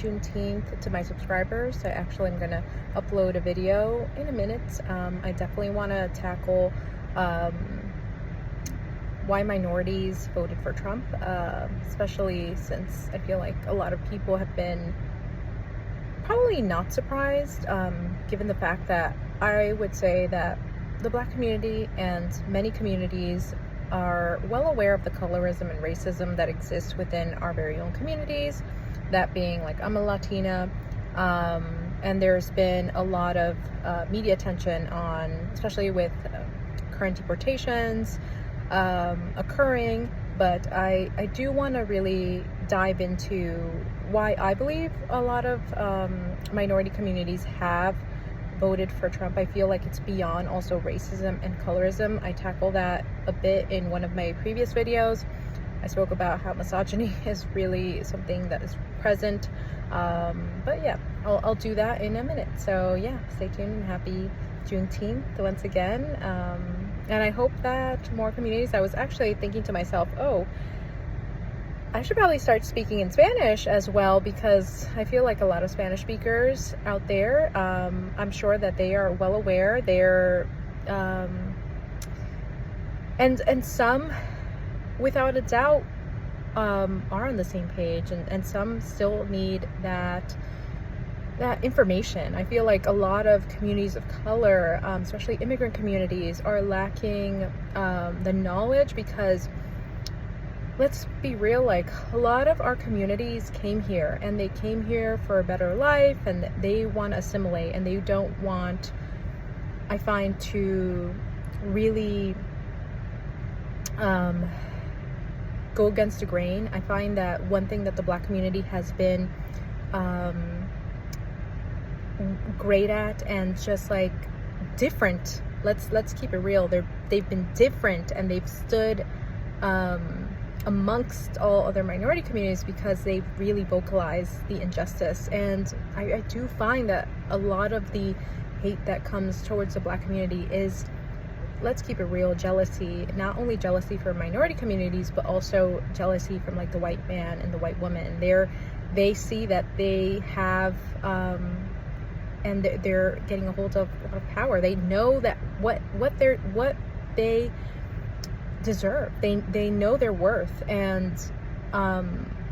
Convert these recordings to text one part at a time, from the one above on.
Juneteenth to my subscribers. I actually am going to upload a video in a minute. I definitely want to tackle why minorities voted for Trump, especially since I feel like a lot of people have been probably not surprised, given the fact that I would say that the Black community and many communities are well aware of the colorism and racism that exists within our very own communities. That being, like, I'm a Latina, and there's been a lot of media attention on, especially with current deportations occurring, but I do want to really dive into why I believe a lot of minority communities have voted for Trump. I feel like it's beyond also racism and colorism. I tackle that a bit in one of my previous videos. I spoke about how misogyny is really something that is present, but yeah, I'll do that in a minute. So yeah, stay tuned and happy Juneteenth once again. And I hope that more communities, I was actually thinking to myself, oh, I should probably start speaking in Spanish as well, because I feel like a lot of Spanish speakers out there, I'm sure that they are well aware. They're, and some, without a doubt, are on the same page, and some still need that information. I feel like a lot of communities of color, especially immigrant communities, are lacking the knowledge, because let's be real, like, a lot of our communities came here, and they came here for a better life, and they want to assimilate, and they don't want, I find, to really go against the grain. I find that one thing that the Black community has been great at, and just like different, let's keep it real, they've been different, and they've stood amongst all other minority communities because they've really vocalized the injustice. And I do find that a lot of the hate that comes towards the Black community is, let's keep it real, jealousy. Not only jealousy for minority communities, but also jealousy from, like, the white man and the white woman. They see that they have and they're getting a hold of power. They know that what they deserve. They know their worth, and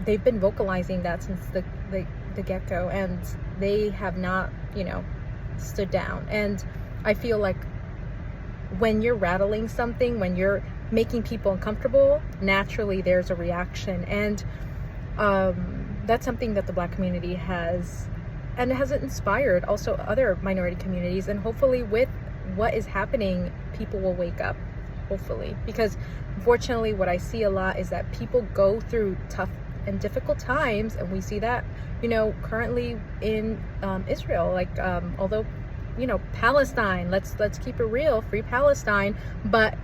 they've been vocalizing that since the get-go, and they have not, stood down. And I feel like when you're rattling something, when you're making people uncomfortable, naturally there's a reaction. And that's something that the Black community has, and it has inspired also other minority communities. And hopefully with what is happening, people will wake up, hopefully, because unfortunately what I see a lot is that people go through tough and difficult times, and we see that currently in Israel, like although Palestine, let's keep it real, free Palestine, but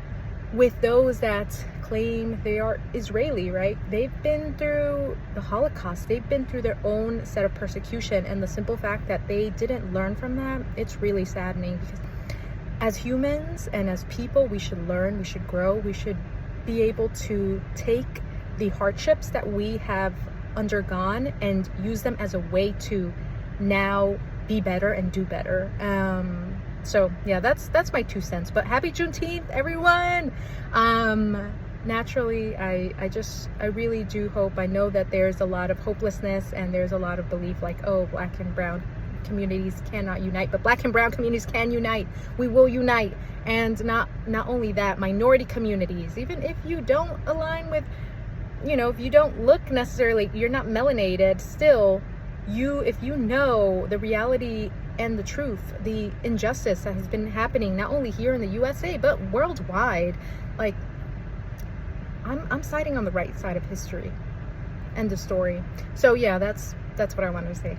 with those that claim they are Israeli, right? They've been through the Holocaust. They've been through their own set of persecution, and the simple fact that they didn't learn from that, it's really saddening. Because as humans and as people, we should learn, we should grow, we should be able to take the hardships that we have undergone and use them as a way to now be better and do better. So yeah, that's my 2 cents. But happy Juneteenth, everyone. Naturally, I really do hope. I know that there's a lot of hopelessness, and there's a lot of belief, like, oh, Black and brown communities cannot unite, but Black and brown communities can unite. We will unite. And not only that, minority communities, even if you don't align with, if you don't look necessarily, you're not melanated, still, if you know the reality and the truth, the injustice that has been happening not only here in the USA but worldwide, like, I'm siding on the right side of history and the story. So yeah, that's what I wanted to say.